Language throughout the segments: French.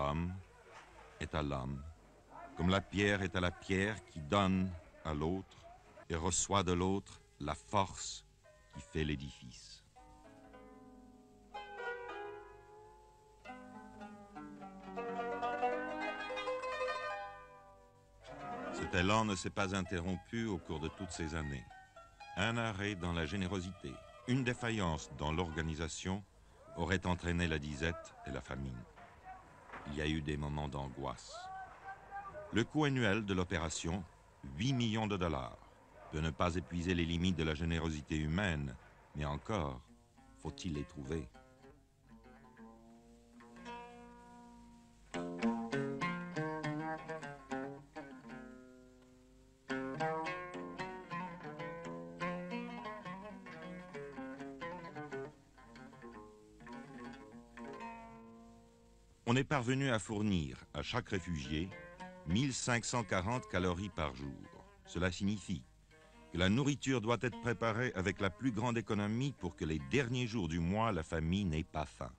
l'homme est à l'homme, comme la pierre est à la pierre qui donne à l'autre et reçoit de l'autre la force qui fait l'édifice. Cet élan ne s'est pas interrompu au cours de toutes ces années. Un arrêt dans la générosité, une défaillance dans l'organisation aurait entraîné la disette et la famine. Il y a eu des moments d'angoisse. Le coût annuel de l'opération, 8 millions de dollars, peut ne pas épuiser les limites de la générosité humaine, mais encore, faut-il les trouver? On est parvenu à fournir à chaque réfugié 1540 calories par jour. Cela signifie que la nourriture doit être préparée avec la plus grande économie pour que les derniers jours du mois, la famille n'ait pas faim.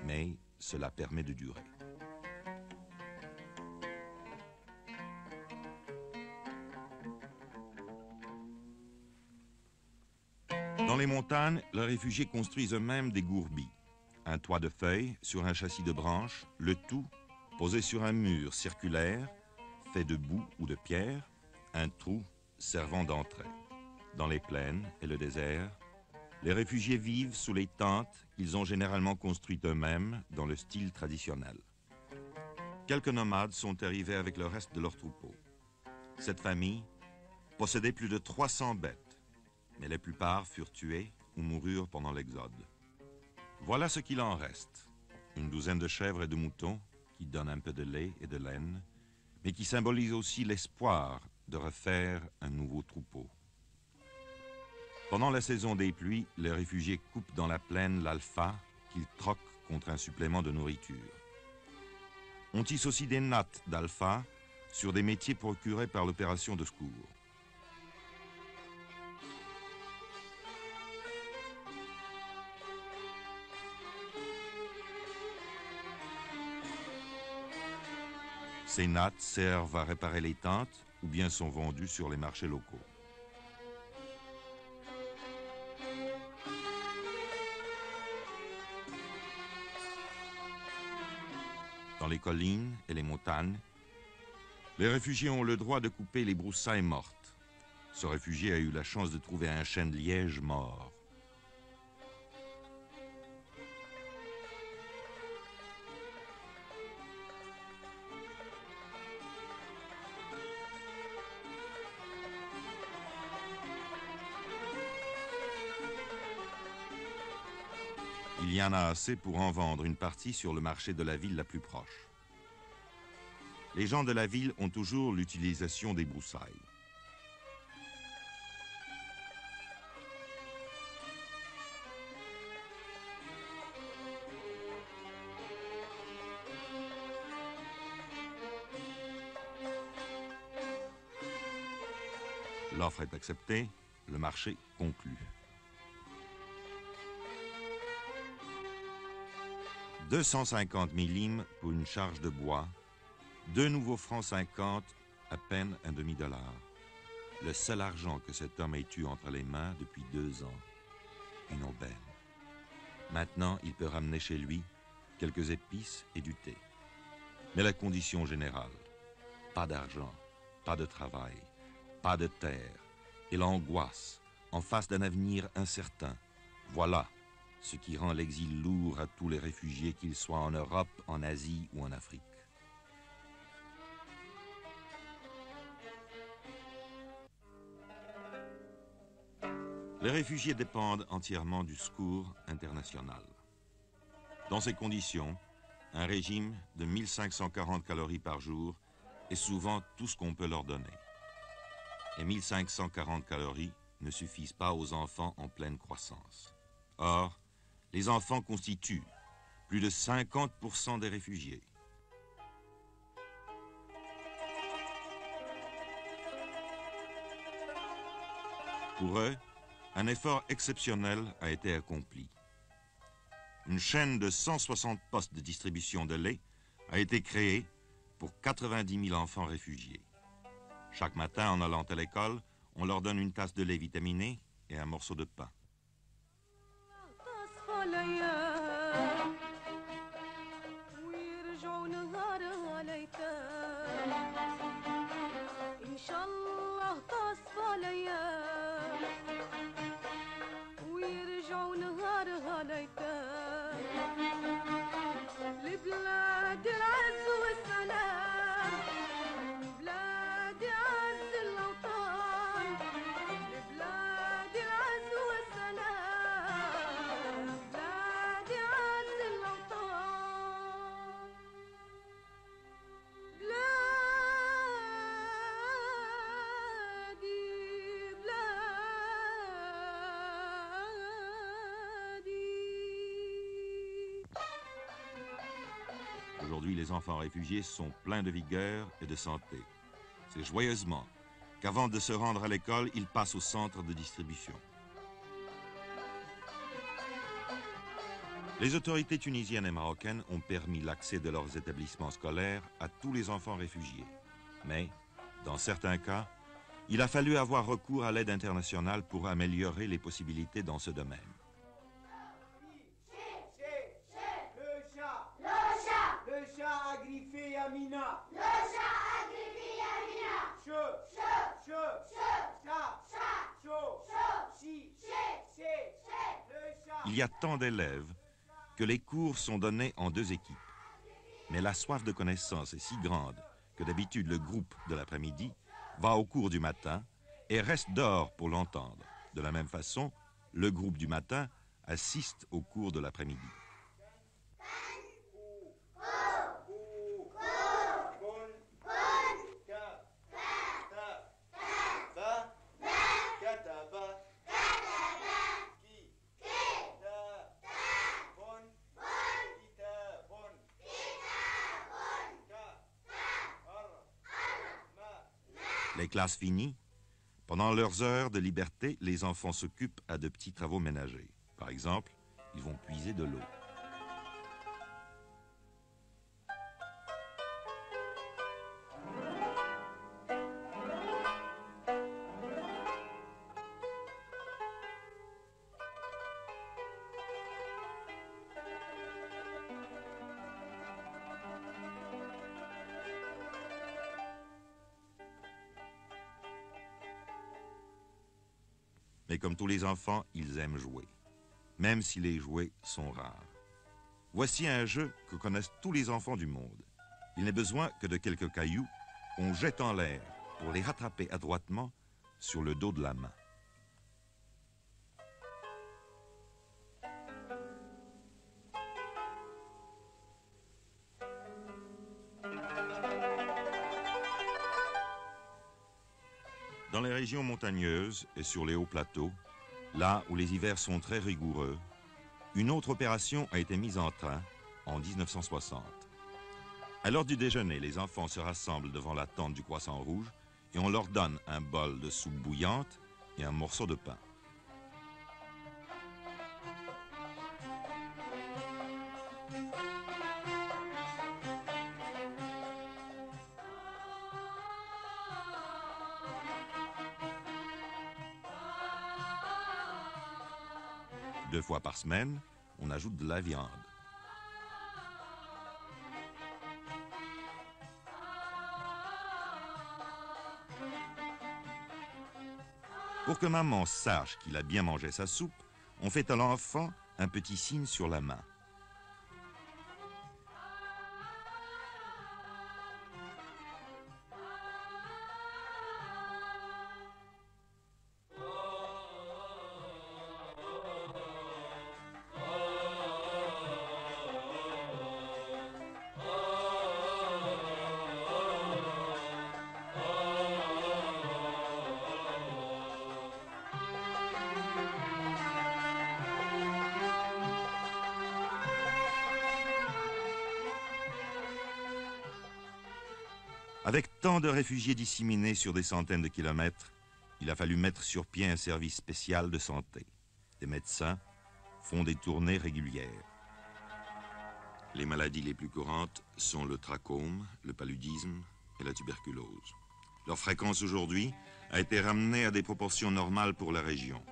Mais cela permet de durer. Dans les montagnes, les réfugiés construisent eux-mêmes des gourbis. Un toit de feuilles sur un châssis de branches, le tout posé sur un mur circulaire, fait de boue ou de pierre, un trou servant d'entrée. Dans les plaines et le désert, les réfugiés vivent sous les tentes qu'ils ont généralement construites eux-mêmes dans le style traditionnel. Quelques nomades sont arrivés avec le reste de leur troupeau. Cette famille possédait plus de 300 bêtes, mais la plupart furent tuées ou moururent pendant l'exode. Voilà ce qu'il en reste. Une douzaine de chèvres et de moutons qui donnent un peu de lait et de laine, mais qui symbolisent aussi l'espoir de refaire un nouveau troupeau. Pendant la saison des pluies, les réfugiés coupent dans la plaine l'alpha qu'ils troquent contre un supplément de nourriture. On tisse aussi des nattes d'alpha sur des métiers procurés par l'opération de secours. Ces nattes servent à réparer les tentes ou bien sont vendues sur les marchés locaux. Dans les collines et les montagnes, les réfugiés ont le droit de couper les broussailles mortes. Ce réfugié a eu la chance de trouver un chêne de liège mort. Il y en a assez pour en vendre une partie sur le marché de la ville la plus proche. Les gens de la ville ont toujours l'utilisation des broussailles. L'offre est acceptée, le marché conclu. 250 millim pour une charge de bois, 2 nouveaux francs 50, à peine un demi-dollar. Le seul argent que cet homme ait eu entre les mains depuis 2 ans. Une aubaine. Maintenant, il peut ramener chez lui quelques épices et du thé. Mais la condition générale, pas d'argent, pas de travail, pas de terre, et l'angoisse en face d'un avenir incertain. Voilà ce qui rend l'exil lourd à tous les réfugiés, qu'ils soient en Europe, en Asie ou en Afrique. Les réfugiés dépendent entièrement du secours international. Dans ces conditions, un régime de 1540 calories par jour est souvent tout ce qu'on peut leur donner. Et 1540 calories ne suffisent pas aux enfants en pleine croissance. Or, les enfants constituent plus de 50% des réfugiés. Pour eux, un effort exceptionnel a été accompli. Une chaîne de 160 postes de distribution de lait a été créé pour 90 000 enfants réfugiés. Chaque matin, en allant à l'école, on leur donne une tasse de lait vitaminé et un morceau de pain. Aujourd'hui, les enfants réfugiés sont pleins de vigueur et de santé. C'est joyeusement qu'avant de se rendre à l'école, ils passent au centre de distribution. Les autorités tunisiennes et marocaines ont permis l'accès de leurs établissements scolaires à tous les enfants réfugiés. Mais, dans certains cas, il a fallu avoir recours à l'aide internationale pour améliorer les possibilités dans ce domaine. Il y a tant d'élèves que les cours sont donnés en 2 équipes. Mais la soif de connaissance est si grande que d'habitude le groupe de l'après-midi va au cours du matin et reste dehors pour l'entendre. De la même façon, le groupe du matin assiste au cours de l'après-midi. Les classes finies, pendant leurs heures de liberté, les enfants s'occupent à de petits travaux ménagers. Par exemple, ils vont puiser de l'eau. Mais comme tous les enfants, ils aiment jouer, même si les jouets sont rares. Voici un jeu que connaissent tous les enfants du monde. Il n'est besoin que de quelques cailloux qu'on jette en l'air pour les rattraper adroitement sur le dos de la main. Dans les régions montagneuses et sur les hauts plateaux, là où les hivers sont très rigoureux, une autre opération a été mise en train en 1960. À l'heure du déjeuner, les enfants se rassemblent devant la tente du Croissant Rouge et on leur donne un bol de soupe bouillante et un morceau de pain. Deux fois par semaine, on ajoute de la viande. Pour que maman sache qu'il a bien mangé sa soupe, on fait à l'enfant un petit signe sur la main. Avec tant de réfugiés disséminés sur des centaines de kilomètres, il a fallu mettre sur pied un service spécial de santé. Des médecins font des tournées régulières. Les maladies les plus courantes sont le trachome, le paludisme et la tuberculose. Leur fréquence aujourd'hui a été ramenée à des proportions normales pour la région.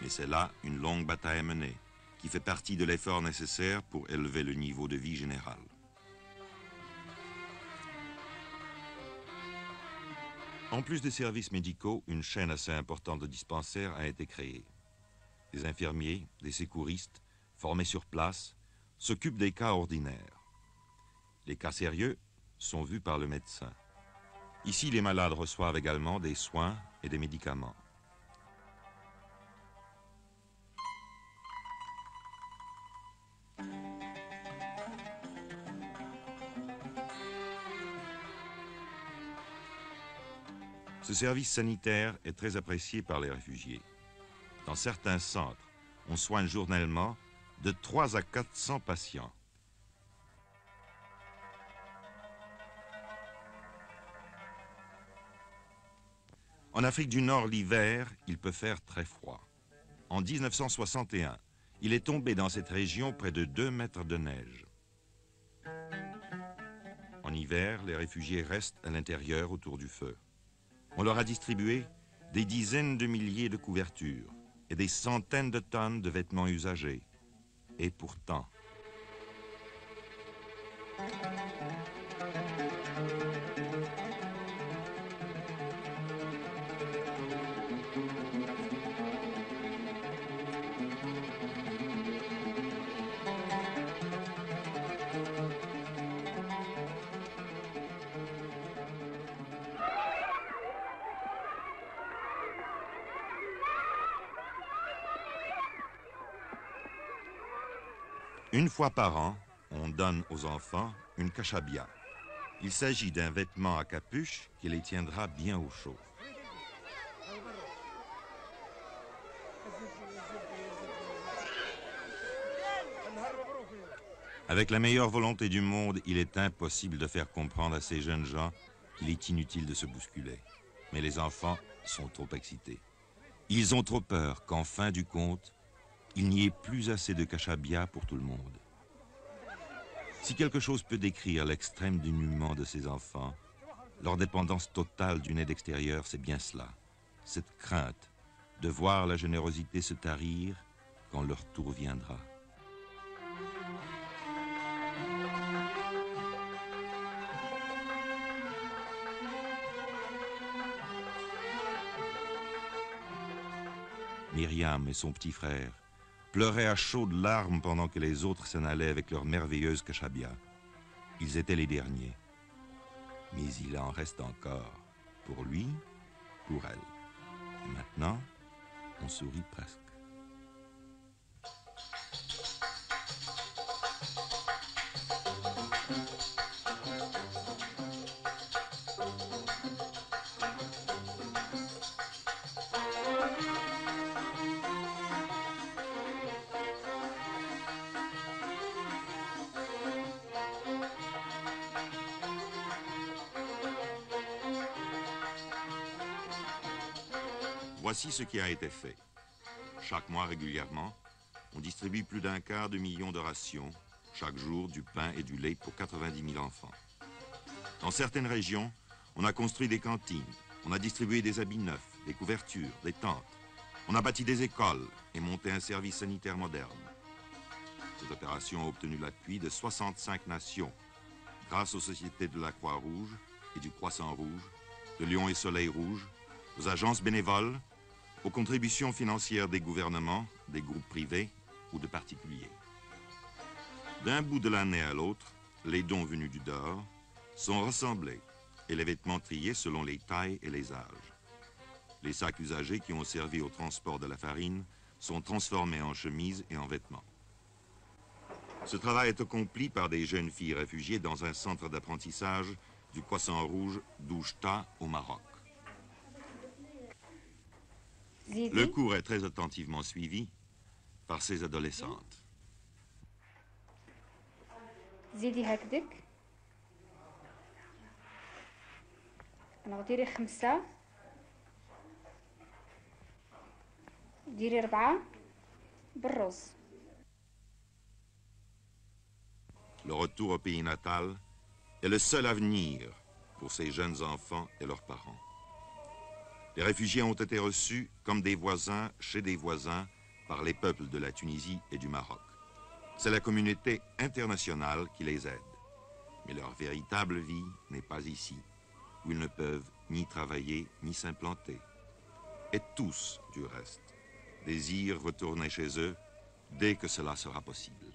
Mais c'est là une longue bataille à mener, qui fait partie de l'effort nécessaire pour élever le niveau de vie général. En plus des services médicaux, une chaîne assez importante de dispensaires a été créée. Des infirmiers, des secouristes, formés sur place, s'occupent des cas ordinaires. Les cas sérieux sont vus par le médecin. Ici, les malades reçoivent également des soins et des médicaments. Ce service sanitaire est très apprécié par les réfugiés. Dans certains centres, on soigne journellement de 3 à 400 patients. En Afrique du Nord, l'hiver, il peut faire très froid. En 1961, il est tombé dans cette région près de 2 mètres de neige. En hiver, les réfugiés restent à l'intérieur autour du feu. On leur a distribué des dizaines de milliers de couvertures et des centaines de tonnes de vêtements usagés. Et pourtant... Une fois par an, on donne aux enfants une kashabia. Il s'agit d'un vêtement à capuche qui les tiendra bien au chaud. Avec la meilleure volonté du monde, il est impossible de faire comprendre à ces jeunes gens qu'il est inutile de se bousculer. Mais les enfants sont trop excités. Ils ont trop peur qu'en fin du compte, il n'y ait plus assez de kashabia pour tout le monde. Si quelque chose peut décrire l'extrême dénuement de ces enfants, leur dépendance totale d'une aide extérieure, c'est bien cela. Cette crainte de voir la générosité se tarir quand leur tour viendra. Myriam et son petit frère pleuraient à chaudes larmes pendant que les autres s'en allaient avec leur merveilleuse kashabia. Ils étaient les derniers. Mais il en reste encore. Pour lui, pour elle. Et maintenant, on sourit presque. Voici ce qui a été fait. Chaque mois régulièrement, on distribue plus d'1/4 million de rations, chaque jour du pain et du lait pour 90 000 enfants. Dans certaines régions, on a construit des cantines, on a distribué des habits neufs, des couvertures, des tentes. On a bâti des écoles et monté un service sanitaire moderne. Cette opération a obtenu l'appui de 65 nations, grâce aux sociétés de la Croix-Rouge et du Croissant-Rouge, de Lion et Soleil Rouge, aux agences bénévoles, aux contributions financières des gouvernements, des groupes privés ou de particuliers. D'un bout de l'année à l'autre, les dons venus du dehors sont rassemblés et les vêtements triés selon les tailles et les âges. Les sacs usagés qui ont servi au transport de la farine sont transformés en chemises et en vêtements. Ce travail est accompli par des jeunes filles réfugiées dans un centre d'apprentissage du Croissant-Rouge d'Oujda au Maroc. Le cours est très attentivement suivi par ces adolescentes. زيدي هكذاك انا ديري 5 ديري 4 بالرز. le retour au pays natal, est le seul avenir pour ces jeunes enfants et leurs parents. Les réfugiés ont été reçus comme des voisins chez des voisins par les peuples de la Tunisie et du Maroc. C'est la communauté internationale qui les aide. Mais leur véritable vie n'est pas ici, où ils ne peuvent ni travailler ni s'implanter. Et tous, du reste, désirent retourner chez eux dès que cela sera possible.